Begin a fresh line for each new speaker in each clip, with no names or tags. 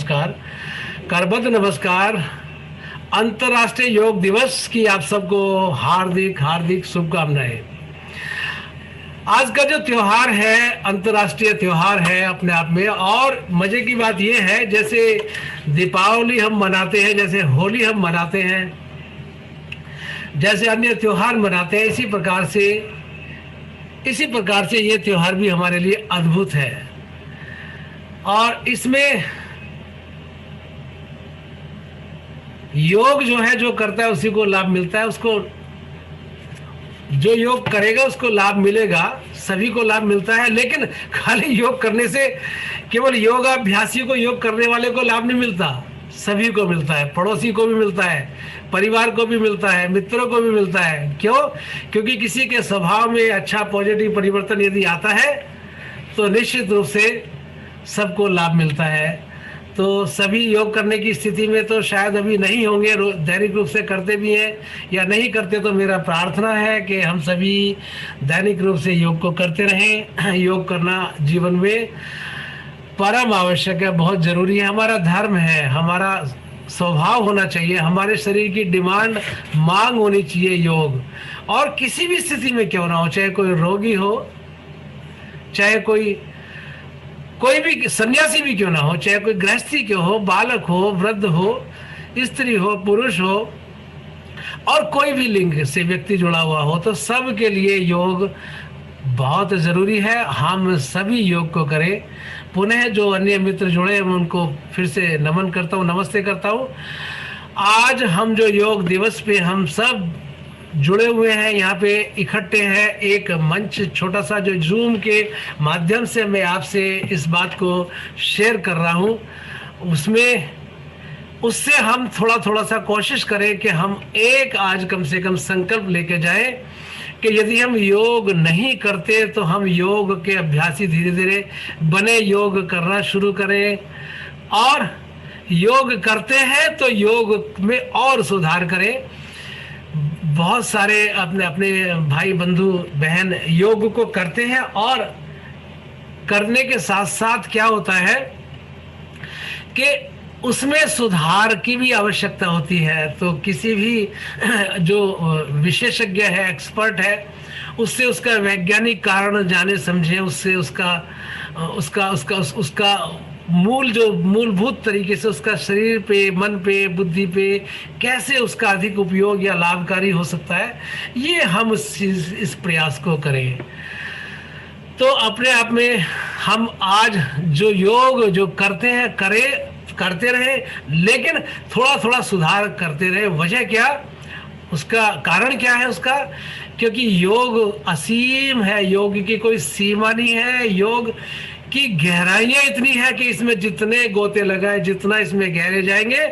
नमस्कार, करबद्ध नमस्कार। अंतर्राष्ट्रीय योग दिवस की आप सबको हार्दिक हार्दिक शुभकामनाएं। आज का जो त्योहार है अंतर्राष्ट्रीय त्योहार है अपने आप में, और मजे की बात यह है जैसे दीपावली हम मनाते हैं, जैसे होली हम मनाते हैं, जैसे अन्य त्योहार मनाते हैं, इसी प्रकार से ये त्योहार भी हमारे लिए अद्भुत है। और इसमें योग जो है, जो करता है उसी को लाभ मिलता है, उसको जो योग करेगा उसको लाभ मिलेगा, सभी को लाभ मिलता है। लेकिन खाली योग करने से केवल योगाभ्यासी को, योग करने वाले को लाभ नहीं मिलता, सभी को मिलता है, पड़ोसी को भी मिलता है, परिवार को भी मिलता है, मित्रों को भी मिलता है। क्यों? क्योंकि किसी के स्वभाव में अच्छा पॉजिटिव परिवर्तन यदि आता है तो निश्चित रूप से सबको लाभ मिलता है। तो सभी योग करने की स्थिति में तो शायद अभी नहीं होंगे, दैनिक रूप से करते भी हैं या नहीं करते, तो मेरा प्रार्थना है कि हम सभी दैनिक रूप से योग को करते रहें। योग करना जीवन में परम आवश्यक है, बहुत जरूरी है, हमारा धर्म है, हमारा स्वभाव होना चाहिए, हमारे शरीर की डिमांड, मांग होनी चाहिए योग। और किसी भी स्थिति में क्यों ना हो, चाहे कोई रोगी हो, चाहे कोई भी सन्यासी भी क्यों ना हो, चाहे कोई गृहस्थी क्यों हो, बालक हो, वृद्ध हो, स्त्री हो, पुरुष हो, और कोई भी लिंग से व्यक्ति जुड़ा हुआ हो, तो सब के लिए योग बहुत जरूरी है। हम सभी योग को करें। पुनः जो अन्य मित्र जुड़े हैं उनको फिर से नमन करता हूँ, नमस्ते करता हूँ। आज हम जो योग दिवस पे हम सब जुड़े हुए हैं, यहाँ पे इकट्ठे हैं, एक मंच छोटा सा जो जूम के माध्यम से मैं आपसे इस बात को शेयर कर रहा हूँ, उससे हम थोड़ा सा कोशिश करें कि हम एक आज कम से कम संकल्प लेके जाएं कि यदि हम योग नहीं करते तो हम योग के अभ्यासी धीरे धीरे बने, योग करना शुरू करें, और योग करते हैं तो योग में और सुधार करें। बहुत सारे अपने अपने भाई बंधु बहन योग को करते हैं, और करने के साथ साथ क्या होता है कि उसमें सुधार की भी आवश्यकता होती है। तो किसी भी जो विशेषज्ञ है, एक्सपर्ट है, उससे उसका वैज्ञानिक कारण जाने समझे, उससे उसका मूलभूत तरीके से उसका शरीर पे, मन पे, बुद्धि पे कैसे उसका अधिक उपयोग या लाभकारी हो सकता है, ये हम इस प्रयास को करें। तो अपने आप में हम आज जो योग जो करते हैं करते रहे, लेकिन थोड़ा सुधार करते रहे। वजह क्या, उसका कारण क्या है उसका? क्योंकि योग असीम है, योग की कोई सीमा नहीं है, योग की गहराइयां इतनी है कि इसमें जितने गोते लगाए, जितना इसमें गहरे जाएंगे,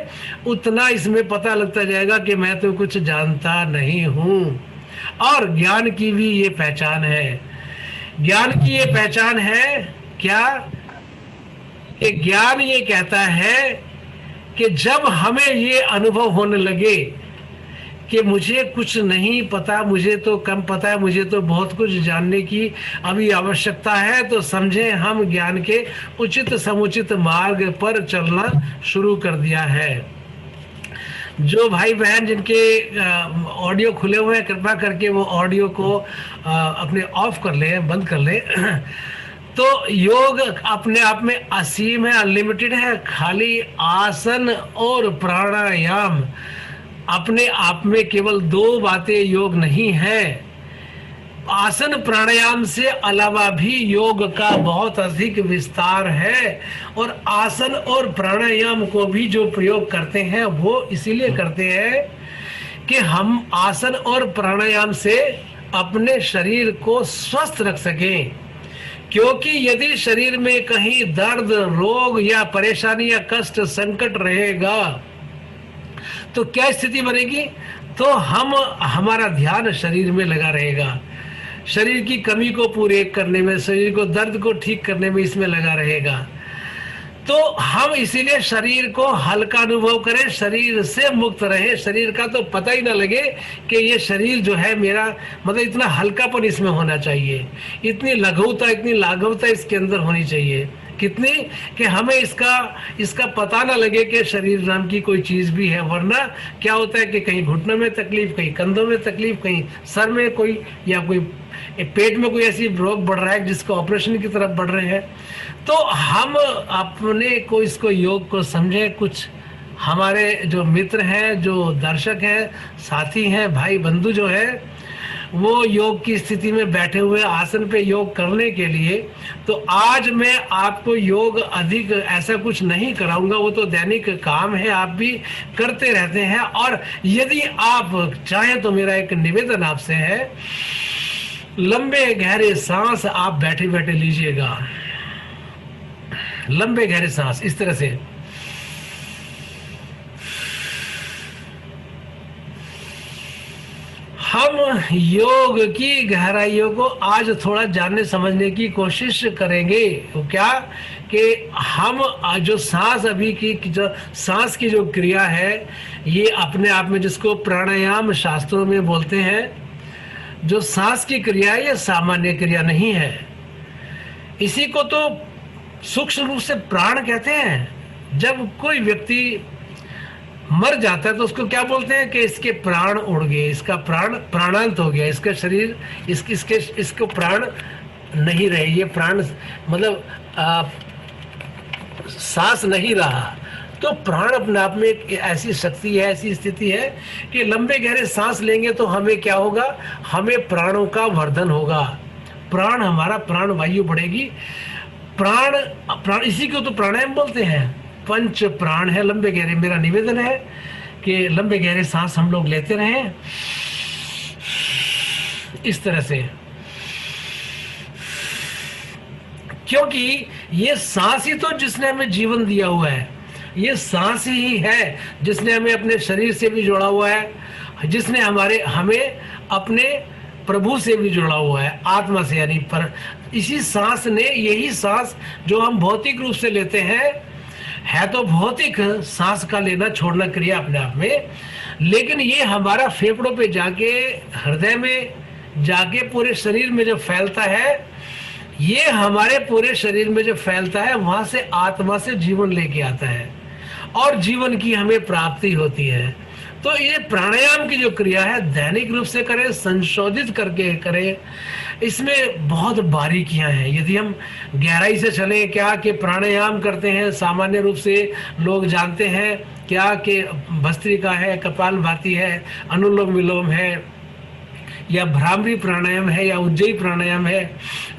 उतना इसमें पता लगता जाएगा कि मैं तो कुछ जानता नहीं हूं। और ज्ञान की भी ये पहचान है, ज्ञान की ये पहचान है क्या? कि ज्ञान ये कहता है कि जब हमें ये अनुभव होने लगे कि मुझे कुछ नहीं पता, मुझे तो कम पता है, मुझे तो बहुत कुछ जानने की अभी आवश्यकता है, तो समझें हम ज्ञान के उचित समुचित मार्ग पर चलना शुरू कर दिया है। जो भाई बहन जिनके ऑडियो खुले हुए हैं, कृपा करके वो ऑडियो को अपने ऑफ कर लें, बंद कर लें। तो योग अपने आप में असीम है, अनलिमिटेड है। खाली आसन और प्राणायाम अपने आप में केवल दो बातें योग नहीं है। आसन प्राणायाम से अलावा भी योग का बहुत अधिक विस्तार है, और आसन और प्राणायाम को भी जो प्रयोग करते हैं वो इसीलिए करते हैं कि हम आसन और प्राणायाम से अपने शरीर को स्वस्थ रख सकें। क्योंकि यदि शरीर में कहीं दर्द, रोग या परेशानी या कष्ट, संकट रहेगा तो क्या स्थिति बनेगी? तो हमारा ध्यान शरीर में लगा रहेगा, शरीर की कमी को पूरे करने में, शरीर को दर्द को ठीक करने में इसमें लगा रहेगा। तो हम इसीलिए शरीर को हल्का अनुभव करें, शरीर से मुक्त रहे, शरीर का तो पता ही ना लगे कि ये शरीर जो है मेरा, मतलब इतना हल्कापन इसमें होना चाहिए, इतनी लघुता, इतनी लाघवता इसके अंदर होनी चाहिए। कितनी, कि हमें इसका पता ना लगे कि शरीर नाम की कोई चीज भी है। वरना क्या होता है कि कहीं घुटनों में तकलीफ, कहीं कंधों में तकलीफ, कहीं सर में कोई, या कोई पेट में कोई ऐसी रोग बढ़ रहा है जिसको ऑपरेशन की तरफ बढ़ रहे हैं। तो हम अपने को इसको योग को समझे। कुछ हमारे जो मित्र हैं, जो दर्शक हैं, साथी हैं, भाई बंधु जो है, वो योग की स्थिति में बैठे हुए आसन पे योग करने के लिए, तो आज मैं आपको योग अधिक ऐसा कुछ नहीं कराऊंगा, वो तो दैनिक काम है, आप भी करते रहते हैं। और यदि आप चाहें तो मेरा एक निवेदन आपसे है, लंबे गहरे सांस आप बैठे बैठे लीजिएगा। लंबे गहरे सांस इस तरह से, हम योग की गहराइयों को आज थोड़ा जानने समझने की कोशिश करेंगे। तो क्या कि हम जो सांस अभी की जो सांस की जो क्रिया है, ये अपने आप में जिसको प्राणायाम शास्त्रों में बोलते हैं, जो सांस की क्रिया है ये सामान्य क्रिया नहीं है। इसी को तो सूक्ष्म रूप से प्राण कहते हैं। जब कोई व्यक्ति मर जाता है तो उसको क्या बोलते हैं कि इसके प्राण उड़ गए, इसका प्राणांत हो गया, इसका शरीर इसको प्राण नहीं रहे, ये प्राण मतलब सांस नहीं रहा। तो प्राण अपने आप में एक ऐसी शक्ति है, ऐसी स्थिति है कि लंबे गहरे सांस लेंगे तो हमें क्या होगा, हमें प्राणों का वर्धन होगा। प्राण हमारा प्राण वायु बढ़ेगी। प्राण इसी को तो प्राणायाम बोलते हैं। पंच प्राण है लंबे गहरे। मेरा निवेदन है कि लंबे गहरे सांस हम लोग लेते रहें इस तरह से, क्योंकि ये सांस ही तो जिसने हमें जीवन दिया हुआ है, ये सांस ही है जिसने हमें अपने शरीर से भी जोड़ा हुआ है, जिसने हमें अपने प्रभु से भी जोड़ा हुआ है, आत्मा से, यानी पर इसी सांस ने, यही सांस जो हम भौतिक रूप से लेते हैं, है तो भौतिक सांस का लेना छोड़ना क्रिया अपने आप में, लेकिन ये हमारा फेफड़ों पे जाके, हृदय में जाके पूरे शरीर में जो फैलता है, ये हमारे पूरे शरीर में जो फैलता है, वहां से आत्मा से जीवन लेके आता है और जीवन की हमें प्राप्ति होती है। तो ये प्राणायाम की जो क्रिया है दैनिक रूप से करें, संशोधित करके करें। इसमें बहुत बारीकियां हैं। यदि हम गहराई से चलें, क्या कि प्राणायाम करते हैं सामान्य रूप से लोग जानते हैं, क्या कि भस्त्रिका है, कपालभाति है, अनुलोम विलोम है, या भ्रामरी प्राणायाम है, या उज्जयी प्राणायाम है,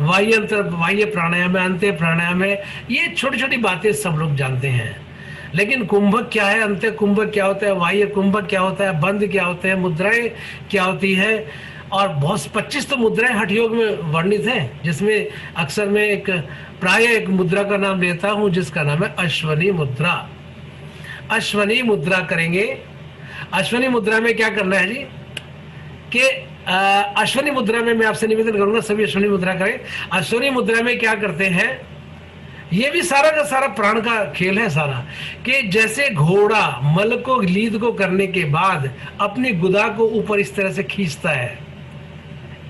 वाह्य प्राणायाम है, अंत्य प्राणायाम है। ये छोटी छोटी बातें सब लोग जानते हैं, लेकिन कुंभक क्या है, अंत्य कुंभक क्या होता है, बाह्य कुंभक क्या होता है, बंद क्या होते हैं, मुद्राएं क्या होती है, और बहुत 25 तो मुद्राएं हठ योग में वर्णित हैं, जिसमें अक्सर मैं प्राय एक मुद्रा का नाम लेता हूं जिसका नाम है अश्वनी मुद्रा। अश्वनी मुद्रा करेंगे। अश्वनी मुद्रा में क्या करना है जी, कि अश्वनी मुद्रा में मैं आपसे निवेदन करूंगा सभी अश्वनी मुद्रा करें। अश्वनी मुद्रा में क्या करते हैं, ये भी सारा का सारा प्राण का खेल है सारा, कि जैसे घोड़ा मल को लीद को करने के बाद अपनी गुदा को ऊपर इस तरह से खींचता है,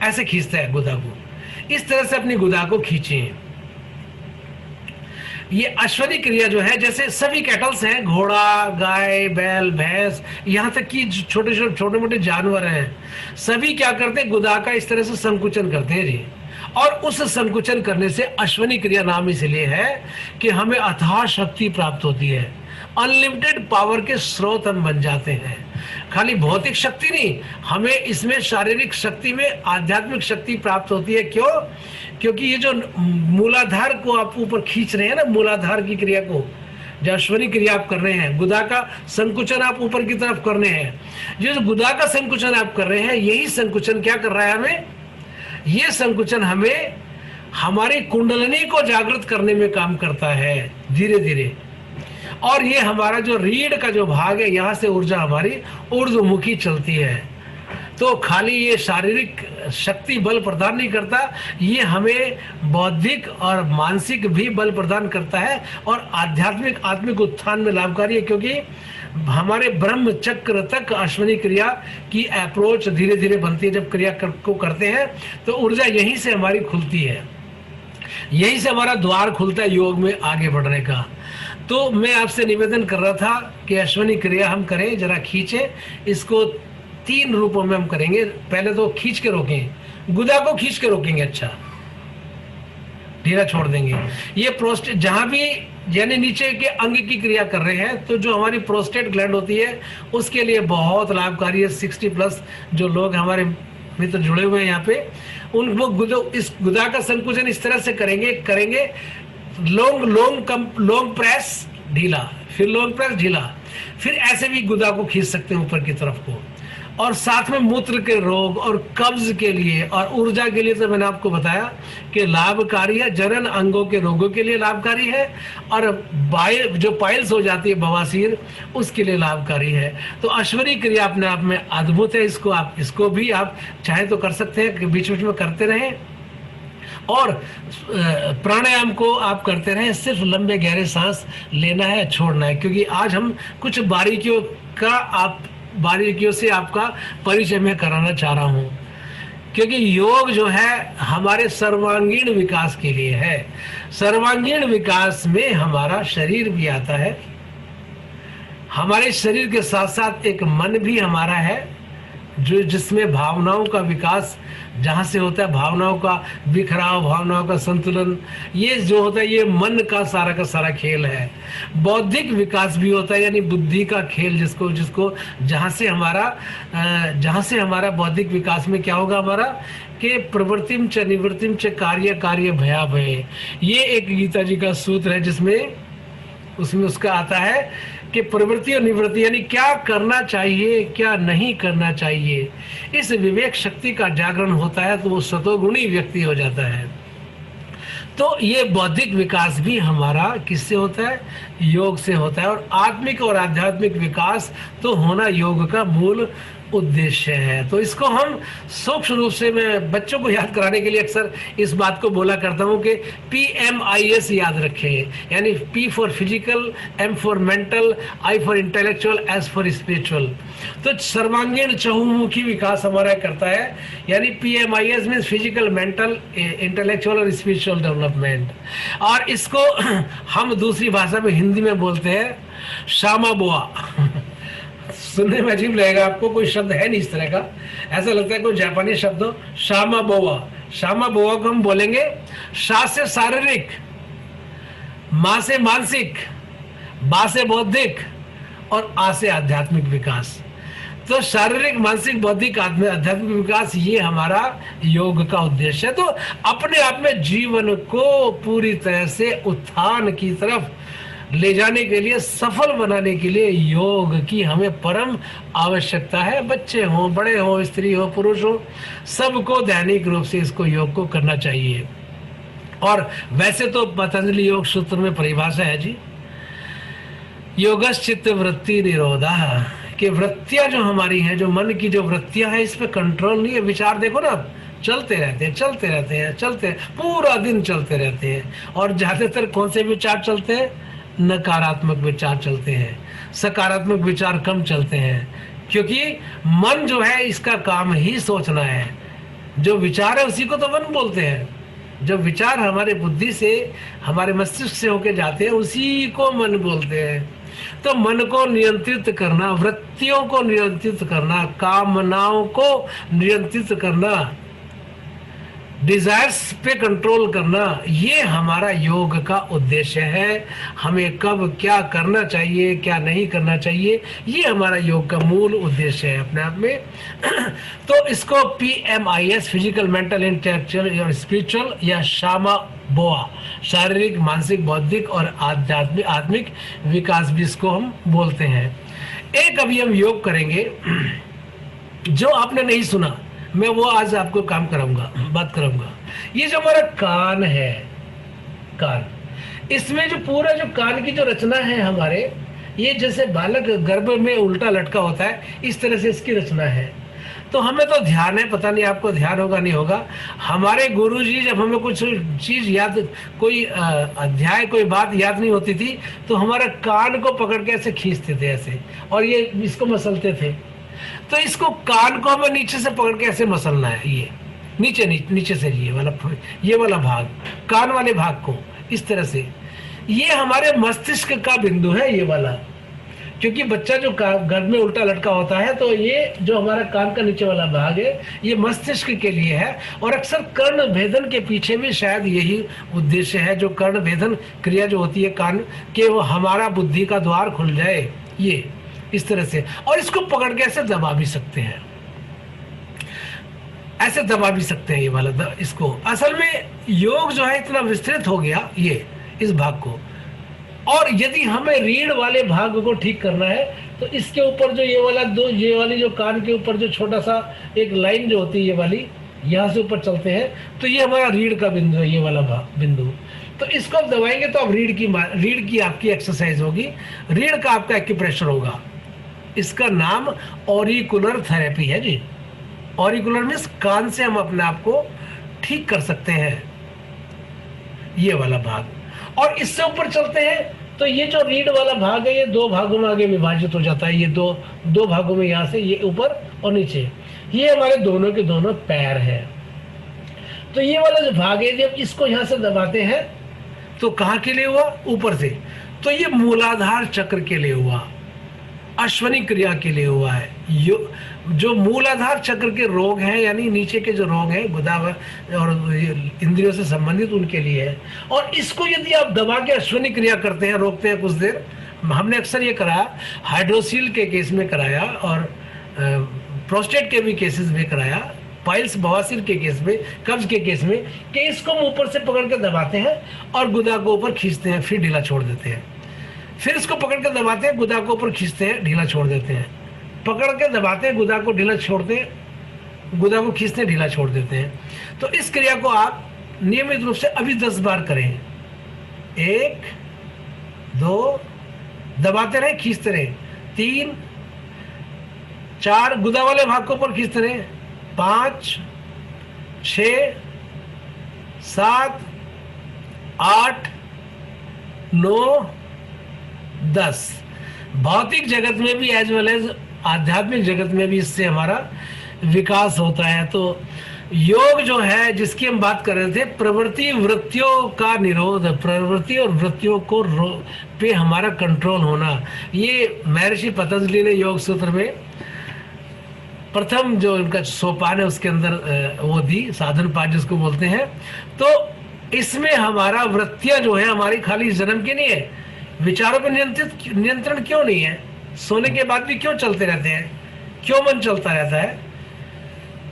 ऐसे खींचता है गुदा को, इस तरह से अपनी गुदा को खींचे। ये अश्वनी क्रिया जो है, जैसे सभी कैटल्स हैं, घोड़ा, गाय, बैल, भैंस, यहाँ तक कि छोटे मोटे जानवर हैं, सभी क्या करते हैं, गुदा का इस तरह से संकुचन करते हैं जी। और उस संकुचन करने से अश्वनी क्रिया नाम इसलिए है कि हमें अथाह शक्ति प्राप्त होती है, अनलिमिटेड पावर के स्रोत हम बन जाते हैं। खाली भौतिक शक्ति नहीं, हमें इसमें शारीरिक शक्ति में आध्यात्मिक शक्ति प्राप्त होती है। क्यों? क्योंकि ये जो मूलाधार को आप ऊपर खींच रहे हैं ना, मूलाधार की क्रिया को, जो अश्वनी क्रिया आप कर रहे हैं, गुदा का संकुचन आप ऊपर की तरफ कर रहे हैं, जो गुदा का संकुचन आप कर रहे हैं, यही संकुचन क्या कर रहा है हमें, ये संकुचन हमें हमारी कुंडलिनी को जागृत करने में काम करता है धीरे धीरे। और ये हमारा जो रीढ़ का जो भाग है, यहाँ से ऊर्जा हमारी ऊर्ध्वमुखी चलती है। तो खाली ये शारीरिक शक्ति बल प्रदान नहीं करता, ये हमें बौद्धिक और मानसिक भी बल प्रदान करता है और आध्यात्मिक आत्मिक उत्थान में लाभकारी है। क्योंकि हमारे ब्रह्म चक्र तक अश्वनी क्रिया की अप्रोच धीरे धीरे बनती है। जब क्रिया को करते हैं तो ऊर्जा यहीं से हमारी खुलती है। यहीं से हमारा द्वार खुलता है योग में आगे बढ़ने का। तो मैं आपसे निवेदन कर रहा था कि अश्वनी क्रिया हम करें, जरा खींचे इसको। 3 रूपों में हम करेंगे। पहले तो खींच के रोकें, गुदा को खींच के रोकेंगे, अच्छा ढीला छोड़ देंगे। ये प्रोस्टेट जहां भी यानी नीचे के अंग की क्रिया कर रहे हैं, तो जो हमारी प्रोस्टेट ग्लैंड होती है उसके लिए बहुत लाभकारी है। 60+ जो लोग हमारे मित्र जुड़े हुए हैं यहाँ पे, उन वो इस गुदा का संकुचन इस तरह से करेंगे लॉन्ग प्रेस ढीला, फिर लॉन्ग प्रेस ढीला, फिर ऐसे भी गुदा को खींच सकते हैं ऊपर की तरफ को। और साथ में मूत्र के रोग और कब्ज के लिए और ऊर्जा के लिए तो मैंने आपको बताया कि लाभकारी है। जनन अंगों के रोगों के लिए लाभकारी है, और जो पाइल्स हो जाती है बवासीर, उसके लिए लाभकारी है। तो अश्वनी क्रिया अपने आप में अद्भुत है। इसको भी आप चाहे तो कर सकते हैं, बीच बीच में करते रहें। और प्राणायाम को आप करते रहें, सिर्फ लंबे गहरे सांस लेना है, छोड़ना है। क्योंकि आज हम कुछ बारीकियों से आपका परिचय मैं कराना चाह रहा हूं, क्योंकि योग जो है हमारे सर्वांगीण विकास के लिए है। सर्वांगीण विकास में हमारा शरीर भी आता है, हमारे शरीर के साथ साथ एक मन भी हमारा है, जिसमें भावनाओं का विकास जहां से होता है, भावनाओं का बिखराव, भावनाओं का संतुलन, ये जो होता है ये मन का सारा खेल है। बौद्धिक विकास भी होता है, यानी बुद्धि का खेल, जिसको जहां से हमारा बौद्धिक विकास में क्या होगा हमारा, कि प्रवृत्तिम च निवृत्तिम च कार्य भयाभय। ये एक गीता जी का सूत्र है, उसमें उसका आता है कि प्रवृत्ति और निवृत्ति यानी क्या करना चाहिए क्या नहीं करना चाहिए, इस विवेक शक्ति का जागरण होता है तो वो सतोगुणी व्यक्ति हो जाता है। तो ये बौद्धिक विकास भी हमारा किससे होता है, योग से होता है। और आत्मिक और आध्यात्मिक विकास तो होना योग का मूल उद्देश्य है। तो इसको हम सूक्ष्म रूप से, मैं बच्चों को याद कराने के लिए अक्सर इस बात को बोला करता हूं कि PMIS याद रखें, यानी P for physical, M for mental, I for intellectual, S for spiritual. तो सर्वांगीण चहुमुखी विकास हमारा करता है, यानी PMIS means physical, mental, intellectual और स्पिरिचुअल डेवलपमेंट। और इसको हम दूसरी भाषा में हिंदी में बोलते हैं शामा बोआ। सुनने में अजीब लगेगा आपको, कोई शब्द है नहीं इस तरह का, ऐसा लगता है कोई जापानी शब्द हो। शामा बोआ, शामा बोआ को हम बोलेंगे शा से शारीरिक, मां से मानसिक, बा से बौद्धिक और आ से आध्यात्मिक विकास। तो शारीरिक, मानसिक, बौद्धिक, आध्यात्मिक विकास ये हमारा योग का उद्देश्य है। तो अपने आप में जीवन को पूरी तरह से उत्थान की तरफ ले जाने के लिए, सफल बनाने के लिए योग की हमें परम आवश्यकता है। बच्चे हों, बड़े हों, स्त्री हो, पुरुष हो, सबको दैनिक रूप से इसको योग को करना चाहिए। और वैसे तो पतंजलि योग सूत्र में परिभाषा है जी, योगश्चित्त वृत्ति निरोधा, कि वृत्तियां जो हमारी हैं, जो मन की जो वृत्तियां हैं, इस पे कंट्रोल नहीं है। विचार देखो ना, चलते रहते हैं, पूरा दिन चलते रहते हैं। और ज्यादातर कौन से विचार चलते हैं, नकारात्मक विचार चलते हैं, सकारात्मक विचार कम चलते हैं। क्योंकि मन जो है इसका काम ही सोचना है, जो विचार है उसी को तो मन बोलते हैं। जब विचार हमारे बुद्धि से, हमारे मस्तिष्क से होके जाते हैं, उसी को मन बोलते हैं। तो मन को नियंत्रित करना, वृत्तियों को नियंत्रित करना, कामनाओं को नियंत्रित करना, डिजायर्स पे कंट्रोल करना, ये हमारा योग का उद्देश्य है। हमें कब क्या करना चाहिए, क्या नहीं करना चाहिए, ये हमारा योग का मूल उद्देश्य है अपने आप में। तो इसको PMIS, फिजिकल, मेंटल, इंटेलेक्चुअल और स्पिरिचुअल, या शामा बोआ, शारीरिक, मानसिक, बौद्धिक और आत्मिक विकास भी इसको हम बोलते हैं। एक अभी हम योग करेंगे जो आपने नहीं सुना, मैं वो आज आपको बात कराऊंगा। ये जो हमारा कान है, कान, इसमें जो पूरा जो कान की जो रचना है हमारे, ये जैसे बालक गर्भ में उल्टा लटका होता है, इस तरह से इसकी रचना है। तो हमें तो ध्यान है, पता नहीं आपको ध्यान होगा नहीं होगा। हमारे गुरुजी जब हमें कुछ चीज याद, कोई अध्याय, कोई बात याद नहीं होती थी, तो हमारा कान को पकड़ के ऐसे खींचते थे ऐसे, और ये इसको मसलते थे। तो इसको, कान को हमें नीचे से पकड़ के ऐसे मसलना है, ये नीचे नीचे, नीचे से ये वाला भाग, कान वाले भाग को इस तरह से, ये हमारे मस्तिष्क का बिंदु है ये वाला। क्योंकि बच्चा जो गर्भ में उल्टा लटका होता है, तो ये जो हमारा कान का नीचे वाला भाग है ये मस्तिष्क के लिए है। और अक्सर कर्ण भेदन के पीछे भी शायद यही उद्देश्य है, जो कर्ण भेदन क्रिया जो होती है कान के, वो हमारा बुद्धि का द्वार खुल जाए, ये इस तरह से। और इसको पकड़ के ऐसे दबा भी सकते हैं, ऐसे दबा भी सकते हैं ये वाला इसको। असल में योग जो है इतना विस्तृत हो गया ये इस भाग को। और यदि हमें रीढ़ वाले भाग को ठीक करना है, तो इसके ऊपर जो ये वाली जो कान के ऊपर जो छोटा सा एक लाइन जो होती है, ये वाली यहाँ से ऊपर चलते हैं, तो ये हमारा रीढ़ का बिंदु है, ये वाला बिंदु। तो इसको आप दबाएंगे तो अब रीढ़ की आपकी एक्सरसाइज होगी, रीढ़ का आपका एक्यूप्रेशर होगा। इसका नाम ऑरिकुलर थेरेपी है जी। ऑरिकुलर मीन्स कान से हम अपने आप को ठीक कर सकते हैं, ये वाला भाग। और इससे ऊपर चलते हैं तो ये जो रीढ़ वाला भाग है ये दो भागों में आगे विभाजित हो जाता है। ये दो भागों में, यहाँ से ये ऊपर और नीचे, ये हमारे दोनों के दोनों पैर हैं। तो ये वाला जो भाग है, जब इसको यहाँ से दबाते हैं तो कहाँ के लिए हुआ? ऊपर से। तो ये मूलाधार चक्र के लिए हुआ, अश्वनी क्रिया के लिए हुआ है। जो मूलाधार चक्र के रोग हैं, यानी नीचे के जो रोग हैं गुदा और इंद्रियों से संबंधित, उनके लिए है। और इसको यदि आप दबा के अश्वनी क्रिया करते हैं, रोकते हैं कुछ देर, हमने अक्सर ये कराया, हाइड्रोसील के केस में कराया और प्रोस्टेट के भी केसेस में कराया, पाइल्स बवासीर के केस में, कब्ज के केस में, कि इसको हम ऊपर से पकड़ के दबाते हैं और गुदा को ऊपर खींचते हैं, फिर ढीला छोड़ देते हैं। फिर इसको पकड़ के दबाते हैं, गुदा को ऊपर खींचते हैं, ढीला छोड़ देते हैं। पकड़ के दबाते हैं, गुदा को ढीला छोड़ते हैं, गुदा को खींचते हैं, ढीला छोड़ देते हैं। तो इस क्रिया को आप नियमित रूप से अभी 10 बार करें। 1 2, दबाते रहे, खींचते रहे, 3 4, गुदा वाले भाग को ऊपर खींचते रहे, 5 6 7 8 9 10। भौतिक जगत में भी एज वेल एज आध्यात्मिक जगत में भी इससे हमारा विकास होता है। तो योग जो है, जिसकी हम बात कर रहे थे, प्रवृत्ति वृत्तियों का निरोध, प्रवृत्ति और वृत्तियों को पे हमारा कंट्रोल होना, ये महर्षि पतंजलि ने योग सूत्र में प्रथम जो उनका सोपान है उसके अंदर वो दी, साधन पाठ जिसको बोलते हैं। तो इसमें हमारा वृत्तियां जो है हमारी खाली जन्म की नहीं है, विचारों पर नियंत्रण क्यों नहीं है? सोने के बाद भी क्यों चलते रहते हैं? क्यों मन चलता रहता है?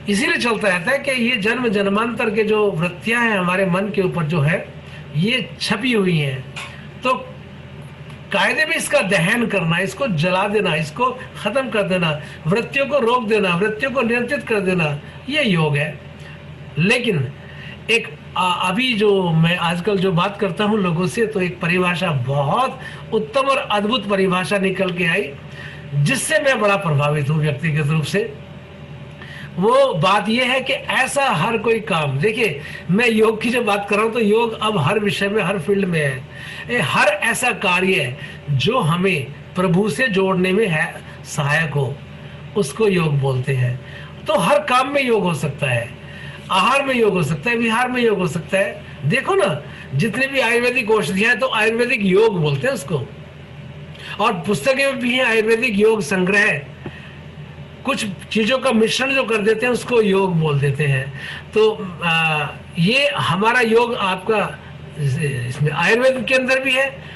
इसीलिए चलता रहता है कि ये जन्म जन्मांतर के जो वृत्तियां हैं हमारे मन के ऊपर जो है, ये छपी हुई हैं। तो कायदे में इसका दहन करना, इसको जला देना, इसको खत्म कर देना, वृत्तियों को रोक देना, वृत्तियों को नियंत्रित कर देना, ये योग है। लेकिन एक अभी जो मैं आजकल जो बात करता हूँ लोगों से, तो एक परिभाषा बहुत उत्तम और अद्भुत परिभाषा निकल के आई, जिससे मैं बड़ा प्रभावित हूँ व्यक्तिगत रूप से। वो बात यह है कि ऐसा हर कोई काम, देखिए मैं योग की जब बात कर रहा हूँ तो योग अब हर विषय में, हर फील्ड में है। हर ऐसा कार्य जो हमें प्रभु से जोड़ने में है सहायक हो, उसको योग बोलते हैं। तो हर काम में योग हो सकता है, आहार में योग हो सकता है, विहार में योग हो सकता है। देखो ना, जितने भी आयुर्वेदिक औषधियां हैं तो आयुर्वेदिक योग बोलते हैं उसको। और पुस्तकें भी हैं आयुर्वेदिक योग संग्रह, कुछ चीजों का मिश्रण जो कर देते हैं उसको योग बोल देते हैं। तो ये हमारा योग आपका इसमें आयुर्वेद के अंदर भी है,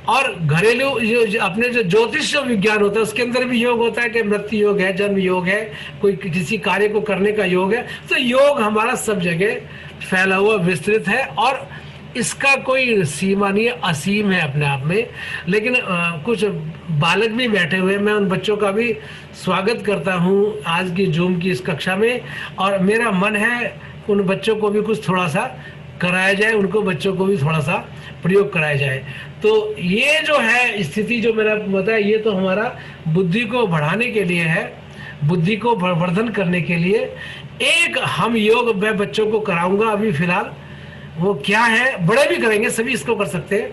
और घरेलू जो अपने जो ज्योतिष विज्ञान होता है उसके अंदर भी योग होता है कि मृत्यु योग है, जन्म योग है, कोई किसी कार्य को करने का योग है। तो योग हमारा सब जगह फैला हुआ विस्तृत है, और इसका कोई सीमा नहीं है, असीम है अपने आप में। लेकिन कुछ बालक भी बैठे हुए, मैं उन बच्चों का भी स्वागत करता हूँ आज की जूम की इस कक्षा में, और मेरा मन है उन बच्चों को भी कुछ थोड़ा सा कराया जाए, उनको बच्चों को भी थोड़ा सा प्रयोग कराया जाए। तो ये जो है स्थिति जो मेरा बताया, ये तो हमारा बुद्धि को बढ़ाने के लिए है, बुद्धि को वर्धन करने के लिए। एक हम योग मैं बच्चों को कराऊंगा अभी फिलहाल, वो क्या है, बड़े भी करेंगे, सभी इसको कर सकते हैं,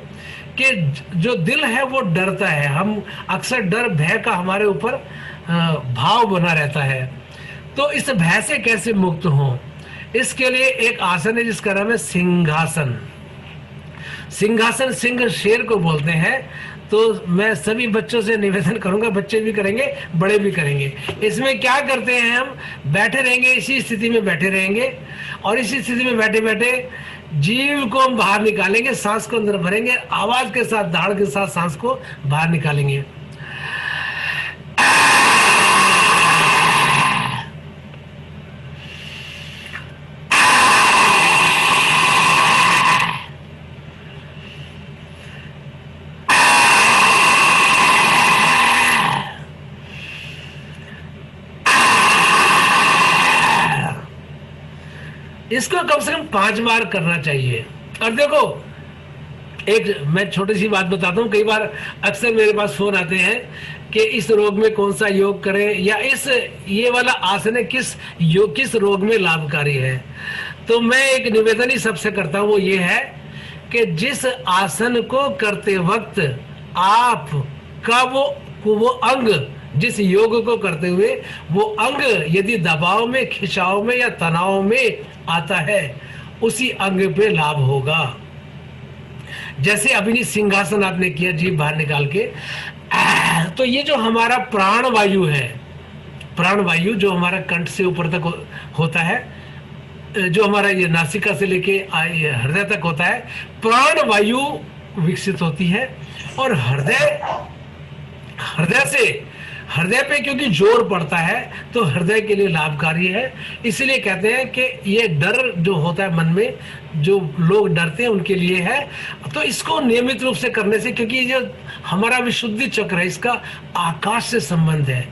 कि जो दिल है वो डरता है, हम अक्सर डर भय का हमारे ऊपर भाव बना रहता है। तो इस भय से कैसे मुक्त हो, इसके लिए एक आसन है जिसका नाम है सिंहासन। सिंहासन, सिंह शेर को बोलते हैं। तो मैं सभी बच्चों से निवेदन करूंगा, बच्चे भी करेंगे, बड़े भी करेंगे। इसमें क्या करते हैं, हम बैठे रहेंगे, इसी स्थिति में बैठे रहेंगे, और इसी स्थिति में बैठे बैठे जीव को हम बाहर निकालेंगे, सांस को अंदर भरेंगे, आवाज के साथ, दाढ़ के साथ सांस को बाहर निकालेंगे। इसको कम से कम 5 बार करना चाहिए। और देखो, एक मैं छोटी सी बात बताता हूँ। कई बार अक्सर मेरे पास फोन आते हैं कि इस रोग में कौन सा योग करें, या ये वाला आसन है किस रोग में लाभकारी है। तो मैं एक निवेदन ही सबसे करता हूँ, वो ये है कि जिस आसन को करते वक्त आप का वो अंग, जिस योग को करते हुए वो अंग यदि दबाव में, खिंचाव में या तनाव में आता है, उसी अंग पे लाभ होगा। जैसे अभी सिंहासन आपने किया जीभ बाहर निकाल के, तो ये जो हमारा प्राण वायु है, प्राण वायु जो हमारा कंठ से ऊपर तक होता है, जो हमारा ये नासिका से लेके हृदय तक होता है, प्राण वायु विकसित होती है। और हृदय पे क्योंकि जोर पड़ता है तो हृदय के लिए लाभकारी है। इसलिए कहते हैं कि ये डर जो होता है मन में, जो लोग डरते हैं उनके लिए है। तो इसको नियमित रूप से करने से, क्योंकि जो हमारा विशुद्धि चक्र है, इसका आकाश से संबंध है।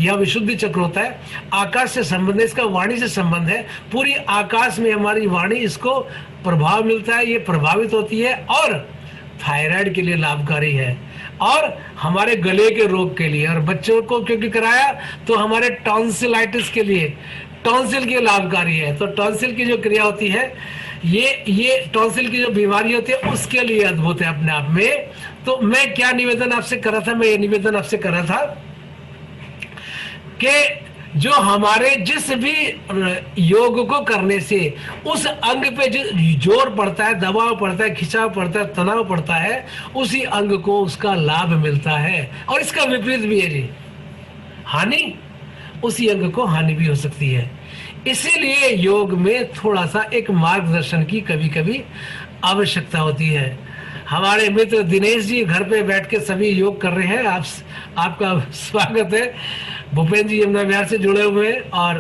यह विशुद्धि चक्र होता है, आकाश से संबंध है, इसका वाणी से संबंध है। पूरी आकाश में हमारी वाणी, इसको प्रभाव मिलता है, ये प्रभावित होती है, और थायराइड के लिए लाभकारी है, और हमारे गले के रोग के लिए, और बच्चों को क्योंकि कराया तो हमारे टॉन्सिलाइटिस के लिए, टॉन्सिल के लाभकारी है। तो टॉन्सिल की जो क्रिया होती है, ये टॉन्सिल की जो बीमारी होती है, उसके लिए अद्भुत है अपने आप में। तो मैं क्या निवेदन आपसे कर रहा था, मैं ये निवेदन आपसे कर रहा था कि जो हमारे जिस भी योग को करने से उस अंग पे जो जोर पड़ता है, दबाव पड़ता है, खिंचाव पड़ता है, तनाव पड़ता है, उसी अंग को उसका लाभ मिलता है। और इसका विपरीत भी है जी, हानि, उसी अंग को हानि भी हो सकती है। इसीलिए योग में थोड़ा सा एक मार्गदर्शन की कभी कभी आवश्यकता होती है। हमारे मित्र दिनेश जी घर पे बैठ के सभी योग कर रहे हैं, आपका स्वागत है। भूपेंद्र जी यमुना विहार से जुड़े हुए हैं। और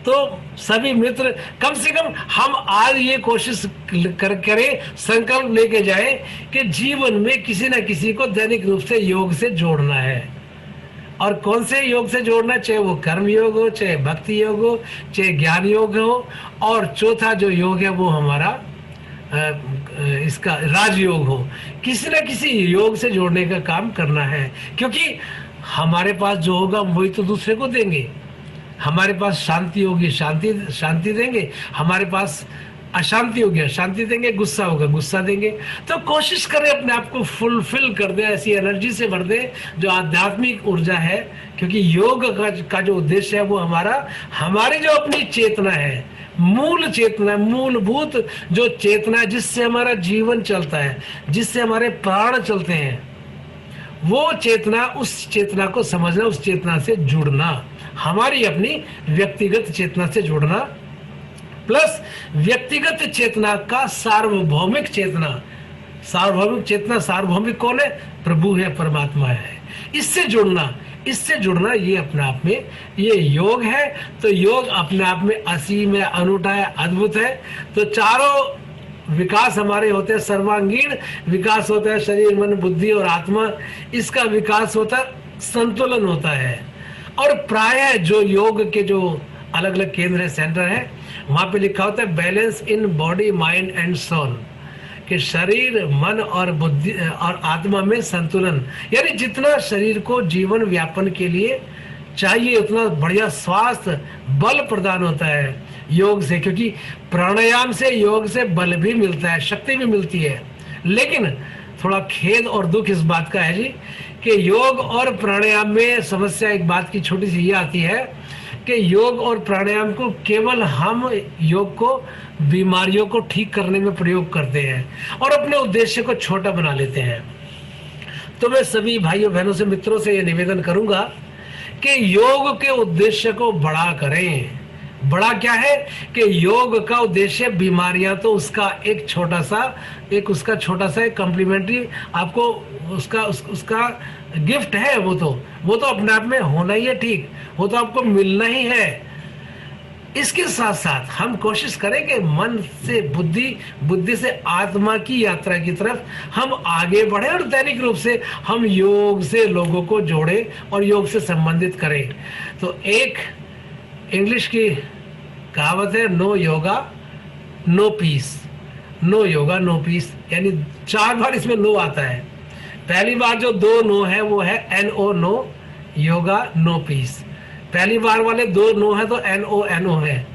तो सभी मित्र, कम से कम हम आज ये कोशिश करें, संकल्प लेके जाए कि जीवन में किसी न किसी को दैनिक रूप से योग से जोड़ना है। और कौन से योग से जोड़ना, चाहे वो कर्म योग हो, चाहे भक्ति योग हो, चाहे ज्ञान योग हो, और चौथा जो योग है वो हमारा इसका राजयोग हो, किसी न किसी योग से जोड़ने का काम करना है। क्योंकि हमारे पास जो होगा वही तो दूसरे को देंगे। हमारे पास शांति होगी, शांति देंगे, हमारे पास अशांति होगी, अशांति देंगे, गुस्सा होगा, गुस्सा देंगे। तो कोशिश करें अपने आप को फुलफिल कर दे, ऐसी एनर्जी से भर दे जो आध्यात्मिक ऊर्जा है। क्योंकि योग का जो उद्देश्य है वो हमारी जो अपनी चेतना है, मूल चेतना, मूलभूत जो चेतना है, जिससे हमारा जीवन चलता है, जिससे हमारे प्राण चलते हैं, वो चेतना, उस चेतना को समझना, उस चेतना से जुड़ना, हमारी अपनी व्यक्तिगत चेतना से जुड़ना, प्लस व्यक्तिगत चेतना का सार्वभौमिक चेतना। सार्वभौमिक चेतना, सार्वभौमिक कौन है? प्रभु है, परमात्मा है। इससे जुड़ना ये अपने आप में ये योग है। तो योग अपने आप में असीम है, अनूठा है, अद्भुत है। तो चारों विकास हमारे होते हैं, सर्वांगीण विकास होता है, शरीर, मन, बुद्धि और आत्मा, इसका विकास होता है, संतुलन होता है। और प्रायः जो योग के जो अलग अलग केंद्र है, सेंटर है, वहां पे लिखा होता है balance in body, mind and soul, कि शरीर, मन और बुद्धि और आत्मा में संतुलन। यानी जितना शरीर को जीवन व्यापन के लिए चाहिए उतना बढ़िया स्वास्थ्य, बल प्रदान होता है योग से। क्योंकि प्राणायाम से, योग से बल भी मिलता है, शक्ति भी मिलती है। लेकिन थोड़ा खेद और दुख इस बात का है जी कि योग और प्राणायाम में समस्या एक बात की छोटी सी ये आती है कि योग और प्राणायाम को केवल हम योग को बीमारियों को ठीक करने में प्रयोग करते हैं और अपने उद्देश्य को छोटा बना लेते हैं। तो मैं सभी भाइयों बहनों से, मित्रों से ये निवेदन करूंगा कि योग के उद्देश्य को बड़ा करें। बड़ा क्या है कि योग का उद्देश्य बीमारियां तो उसका एक छोटा सा एक कॉम्प्लीमेंट्री आपको उसका गिफ्ट है। वो तो अपने आप में होना ही है, ठीक, वो तो आपको मिलना ही है। इसके साथ साथ हम कोशिश करें कि मन से बुद्धि से आत्मा की यात्रा की तरफ हम आगे बढ़े और दैनिक रूप से हम योग से लोगों को जोड़े और योग से संबंधित करें। तो एक इंग्लिश की कहावत है, no yoga no peace. No yoga no peace, यानी 4 बार इसमें नो आता है। पहली बार जो 2 नो है वो है NO, no yoga no peace. पहली बार वाले 2 नो है तो NO है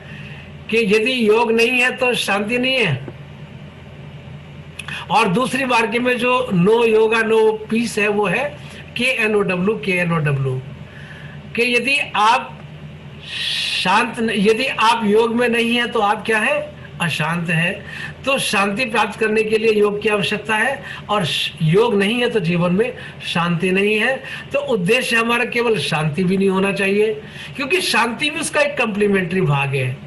कि यदि योग नहीं है तो शांति नहीं है। और दूसरी बार के में जो नो योगा नो पीस है वो है KNOW कि यदि आप योग में नहीं है तो आप क्या है, अशांत है। तो शांति प्राप्त करने के लिए योग की आवश्यकता है और योग नहीं है तो जीवन में शांति नहीं है। तो उद्देश्य हमारा केवल शांति भी नहीं होना चाहिए, क्योंकि शांति भी उसका एक कम्प्लीमेंट्री भाग है।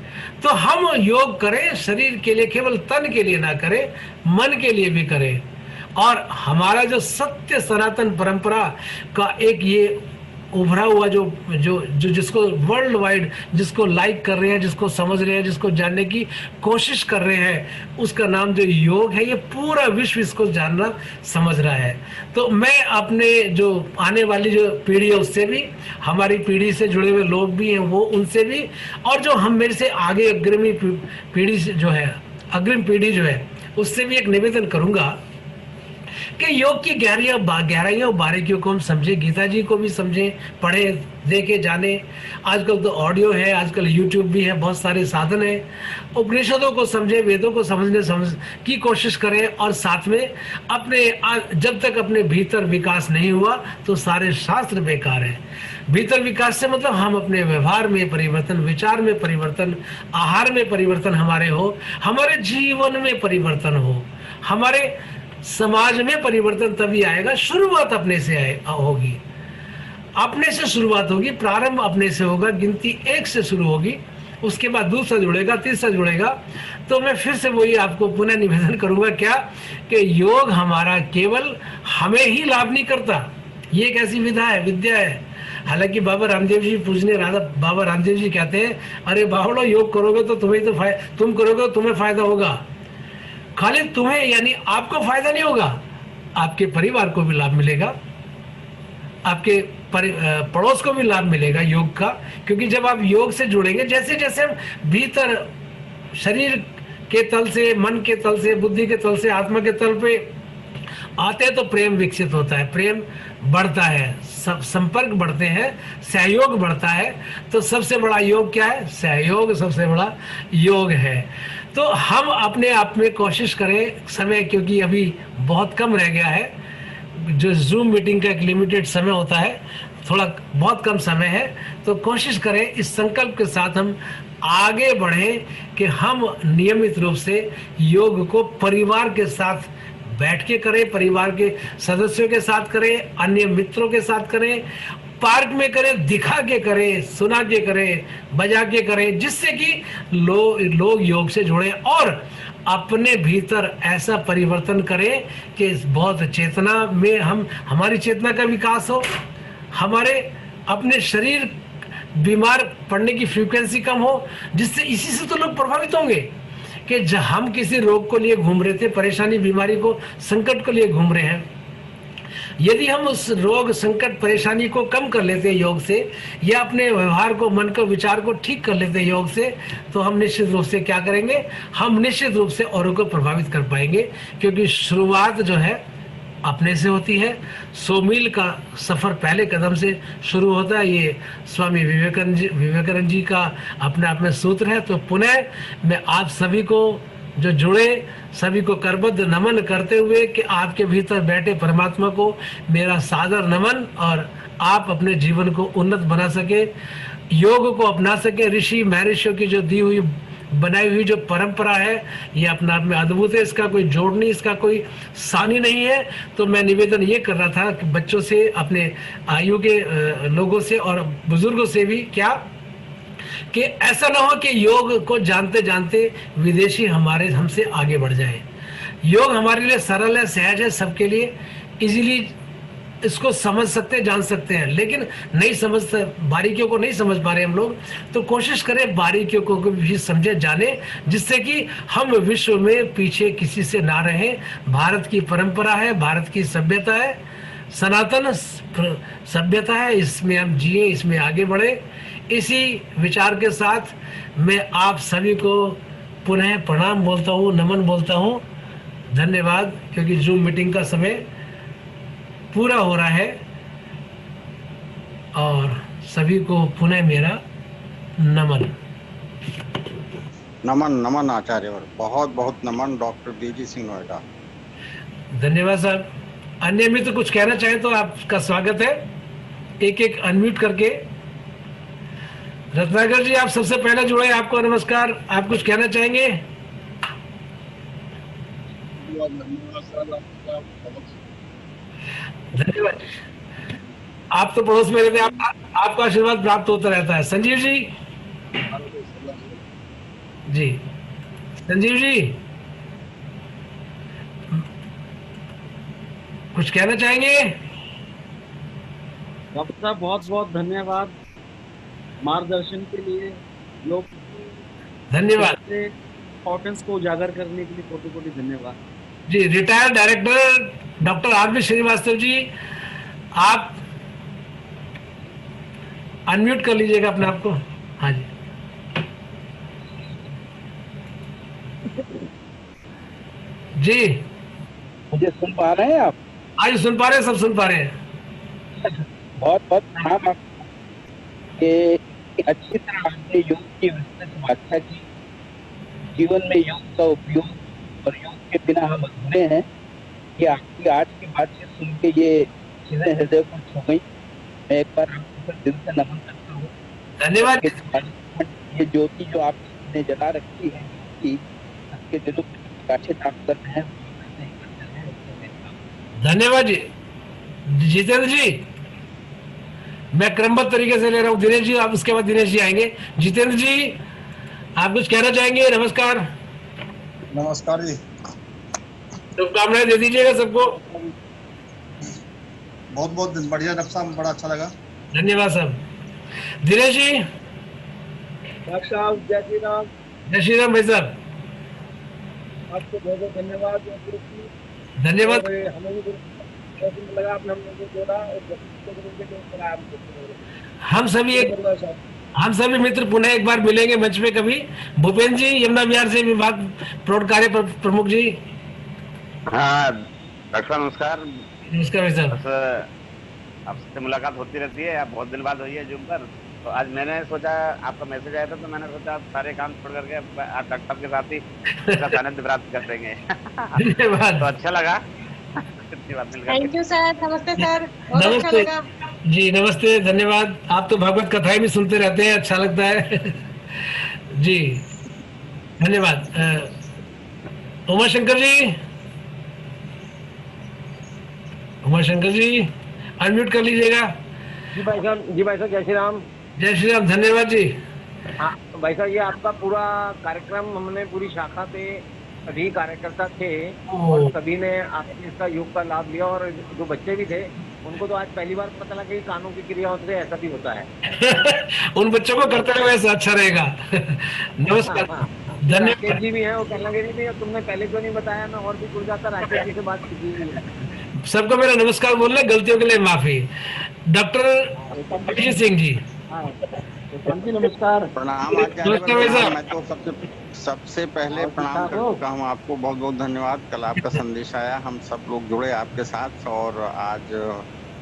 तो हम योग करें शरीर के लिए, केवल तन के लिए ना करें, मन के लिए भी करें। और हमारा जो सत्य सनातन परंपरा का एक ये उभरा हुआ जो जिसको वर्ल्ड वाइड, जिसको लाइक कर रहे हैं, जिसको समझ रहे हैं, जिसको जानने की कोशिश कर रहे हैं, उसका नाम जो योग है, ये पूरा विश्व इसको जानना समझ रहा है। तो मैं अपने जो आने वाली जो पीढ़ी है उससे भी, हमारी पीढ़ी से जुड़े हुए लोग भी हैं वो उनसे भी, और जो हम मेरे से आगे अग्रिम पीढ़ी जो है उससे भी एक निवेदन करूंगा कि योग की गहराइयों और बारीकियों को हम समझे, गीता जी को भी समझे, पढ़े, देखे, जाने। आजकल तो ऑडियो है, आजकल यूट्यूब भी है, बहुत सारे साधन है। उपनिषदों को समझे, वेदों को समझने की कोशिश करें। और साथ में जब तक अपने भीतर विकास नहीं हुआ तो सारे शास्त्र बेकार है। भीतर विकास से मतलब हम अपने व्यवहार में परिवर्तन, विचार में परिवर्तन, आहार में परिवर्तन हमारे हो, हमारे जीवन में परिवर्तन हो, हमारे समाज में परिवर्तन तभी आएगा। शुरुआत अपने से होगी, अपने से शुरुआत होगी, प्रारंभ अपने से होगा। गिनती 1 से शुरू होगी, उसके बाद दूसरा जुड़ेगा, तीसरा जुड़ेगा। तो मैं फिर से वही आपको पुनः निवेदन करूंगा क्या कि योग हमारा केवल हमें ही लाभ नहीं करता, ये एक ऐसी विद्या है। हालांकि बाबा रामदेव जी पूजने बाबा रामदेव जी कहते हैं, अरे बाहुलो योग करोगे तो तुम करोगे तो तुम्हें फायदा होगा। खाली तुम्हें यानी आपको फायदा नहीं होगा, आपके परिवार को भी लाभ मिलेगा, आपके पड़ोस को भी लाभ मिलेगा योग का। क्योंकि जब आप योग से जुड़ेंगे, जैसे जैसे हम भीतर शरीर के तल से, मन के तल से, बुद्धि के तल से, आत्मा के तल पे आते हैं तो प्रेम विकसित होता है, प्रेम बढ़ता है, संपर्क बढ़ते हैं, सहयोग बढ़ता है। तो सबसे बड़ा योग क्या है? सहयोग सबसे बड़ा योग है। तो हम अपने आप में कोशिश करें, समय क्योंकि अभी बहुत कम रह गया है, जो जूम मीटिंग का एक लिमिटेड समय होता है, थोड़ा बहुत कम समय है, तो कोशिश करें इस संकल्प के साथ हम आगे बढ़ें कि हम नियमित रूप से योग को परिवार के साथ बैठ के करें, परिवार के सदस्यों के साथ करें, अन्य मित्रों के साथ करें, पार्क में करें, दिखा के करें, सुना के करें, बजा के करें, जिससे कि लोग योग से जुड़ें और अपने भीतर ऐसा परिवर्तन करें कि बहुत चेतना में हमारी चेतना का विकास हो, हमारे अपने शरीर बीमार पड़ने की फ्रीक्वेंसी कम हो, जिससे इसी से तो लोग प्रभावित होंगे कि हम किसी रोग को लिए घूम रहे थे, परेशानी, बीमारी को, संकट को लिए घूम रहे हैं। यदि हम उस रोग, संकट, परेशानी को कम कर लेते हैं योग से, या अपने व्यवहार को, मन को, विचार को ठीक कर लेते हैं योग से, तो हम निश्चित रूप से क्या करेंगे? हम निश्चित रूप से औरों को प्रभावित कर पाएंगे। क्योंकि शुरुआत जो है अपने से होती है। 100 मील का सफर पहले कदम से शुरू होता है, ये स्वामी विवेकानंद जी का अपने आप में सूत्र है। तो पुनः मैं आप सभी को जो जुड़े सभी को करबद्ध नमन करते हुए कि आपके भीतर बैठे परमात्मा को मेरा सादर नमन, और आप अपने जीवन को उन्नत बना सके, योग को अपना सके। ऋषि महर्षियों की जो दी हुई बनाई हुई जो परंपरा है, ये अपने आप में अद्भुत है, इसका कोई जोड़ नहीं, इसका कोई सानी नहीं है। तो मैं निवेदन ये कर रहा था कि बच्चों से, अपने आयु के लोगों से और बुजुर्गों से भी, क्या कि ऐसा ना हो कि योग को जानते जानते विदेशी हमारे हमसे आगे बढ़ जाए। योग हमारे लिए सरल है, सहज है, सबके लिए इजीली इसको समझ सकते हैं, जान सकते हैं, लेकिन नहीं समझ, बारीकियों को नहीं समझ पा रहे हम लोग। तो कोशिश करें बारीकियों को भी समझे, जाने, जिससे कि हम विश्व में पीछे किसी से ना रहें। भारत की परंपरा है, भारत की सभ्यता है, सनातन सभ्यता है, इसमें हम जिए, इसमें आगे बढ़े। इसी विचार के साथ मैं आप सभी को पुनः प्रणाम बोलता हूँ, नमन बोलता हूँ, धन्यवाद। क्योंकि जूम मीटिंग का समय पूरा हो रहा है, और सभी को पुनः मेरा नमन।
नमन नमन आचार्य, बहुत बहुत नमन डॉक्टर बीजी सिंह नोएडा।
धन्यवाद साहब। अन्य मित्र कुछ कहना चाहे तो आपका स्वागत है, एक एक अनम्यूट करके। रत्नाकर जी, आप सबसे पहले जुड़े, आपको नमस्कार। आप कुछ कहना चाहेंगे? धन्यवाद। आप तो पड़ोस में रहते हैं, आपका आशीर्वाद प्राप्त होता रहता है। संजीव जी, जी संजीव जी, कुछ कहना चाहेंगे?
डॉक्टर साहब बहुत बहुत धन्यवाद मार्गदर्शन के लिए, योग
धन्यवाद।
इम्पोर्टेंस को उजागर करने के लिए कोटि कोटि धन्यवाद
जी। Retired director doctor R B. Srivastava ji, आप अनम्यूट कर लीजिएगा अपने आप को। हाँ जी जी,
मुझे सुन पा रहे हैं आप?
आज सुन पा रहे हैं, सब सुन पा रहे हैं।
बहुत बहुत प्रणाम आपको कि अच्छी तरह आपने योग की विस्तृत व्याख्या की। जीवन में योग का उपयोग और योग के बिना हम अधूरे हैं। ये आपकी आज की बातचीत सुन के ये चीजें हृदय को छू गई। मैं एक बार आपको दिल से नमन करता हूँ।
धन्यवाद।
ये ज्योति जो आपने जला रखी है कि आपके दिलों में प्रकाशित आप कर रहे हैं।
धन्यवाद जी। जितेंद्र जी, मैं क्रमबद्ध तरीके से ले रहा हूँ। दिनेश जी, आप उसके बाद दिनेश जी आएंगे। जितेंद्र जी, आप कुछ कहना चाहेंगे? नमस्कार।
नमस्कार जी,
शुभकामनाएं दे दीजिएगा सबको।
बहुत बहुत बढ़िया डॉक्टर साहब, बड़ा अच्छा लगा।
धन्यवाद साहब। दिनेश जी।
डॉक्टर साहब जय श्री राम।
जय श्री राम भाई साहब।
आपको बहुत बहुत धन्यवाद।
धन्यवाद।
हमें भी लगा आपने हम लोगों को जोड़ा और
हम सभी मित्र पुनः एक बार मिलेंगे मंच पे कभी। भूपेंद्र जी, यमुना विहार से विभाग प्रौढ़ कार्य प्रमुख जी।
हाँ डॉक्टर साहब नमस्कार।
नमस्कार भाई साहब।
आपसे मुलाकात होती रहती है, आप बहुत दिन बाद हुई है जूम पर। तो आज मैंने सोचा, आपका मैसेज आया था तो मैंने सोचा आप सारे काम छोड़ करके आप डॉक्टर साहब के साथ ही उसका सानिध्य प्राप्त कर देंगे।
धन्यवाद।
तो अच्छा लगा।
Thank you sir. नमस्ते सर। बहुत अच्छा
नमस्ते
लगा
जी। नमस्ते, धन्यवाद। आप तो भागवत कथाएं भी सुनते रहते हैं, अच्छा लगता है। जी धन्यवाद। उमाशंकर जी, उमाशंकर जी अनम्यूट कर लीजिएगा।
जी भाई साहब जय श्री राम।
जय श्री राम। धन्यवाद जी।
हाँ भाई साहब, ये आपका पूरा कार्यक्रम, हमने पूरी शाखा पे सभी कार्यकर्ता थे और सभी ने आपके इसका योग का लाभ लिया। और जो बच्चे भी थे उनको तो आज पहली बार पता लगा कि कानों की क्रियाओं से ऐसा भी होता है।
उन बच्चों को करते हुए ऐसा अच्छा रहेगा। नमस्कार। धन्यवाद।
राकेश जी भी हैं, वो कहना लगे नहीं तुमने पहले क्यों नहीं बताया, मैं और भी जुड़ जाता। राकेश जी से बात की है।
सबको मेरा नमस्कार बोलना, गलतियों के लिए माफी। डॉक्टर अभिजीत सिंह जी।
नमस्कार।
प्रणाम आचार्य। मैं तो सबसे पहले प्रणाम कर चुका हूँ आपको। बहुत बहुत धन्यवाद। कल आपका संदेश आया, हम सब लोग जुड़े आपके साथ, और आज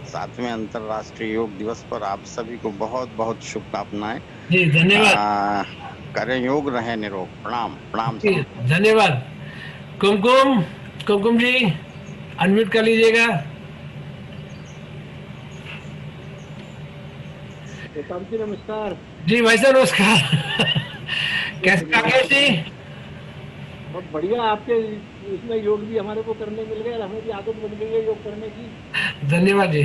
7वें अंतर्राष्ट्रीय योग दिवस पर आप सभी को बहुत बहुत शुभकामनाएं।
जी धन्यवाद।
करें योग, रहे निरोग। प्रणाम प्रणाम
जी,
सर।
धन्यवाद। कुमकुम, कुमकुम जी अनम्यूट कर लीजिएगा।
जी नमस्कार।
जी भाई साहब नमस्कार। कैसे राकेश जी?
बहुत बढ़िया, आपके इसमें योग भी हमारे को करने मिल गए, हमें भी आदत बन गई है योग करने की।
धन्यवाद जी।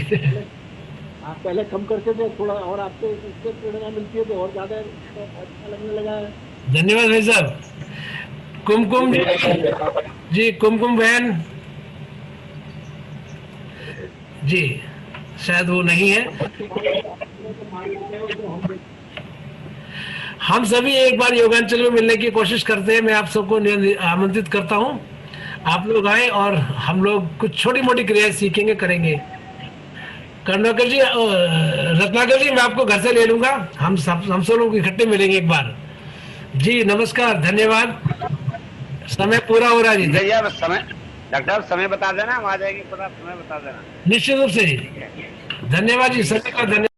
आप पहले कम करते थे थोड़ा, और आपसे इससे प्रेरणा मिलती है तो और ज्यादा अच्छा लगने लगा है।
धन्यवाद भाई साहब। कुमकुम जी, कुमकुम बहन जी, शायद वो नहीं है। हम सभी एक बार योगांचल में मिलने की कोशिश करते हैं। मैं आप सबको आमंत्रित करता हूं, आप लोग आए और हम लोग कुछ छोटी मोटी क्रियाएं सीखेंगे, करेंगे। कर्णाकर जी, रत्नाकर जी, मैं आपको घर से ले लूंगा, हम सब लोग इकट्ठे मिलेंगे एक बार। जी नमस्कार, धन्यवाद। समय पूरा हो रहा है जी।
भैया समय, डॉक्टर साहब समय बता देना, हम आ जाएंगे, थोड़ा समय बता देना।
निश्चित रूप से जी, धन्यवाद जी, सभी का धन्यवाद।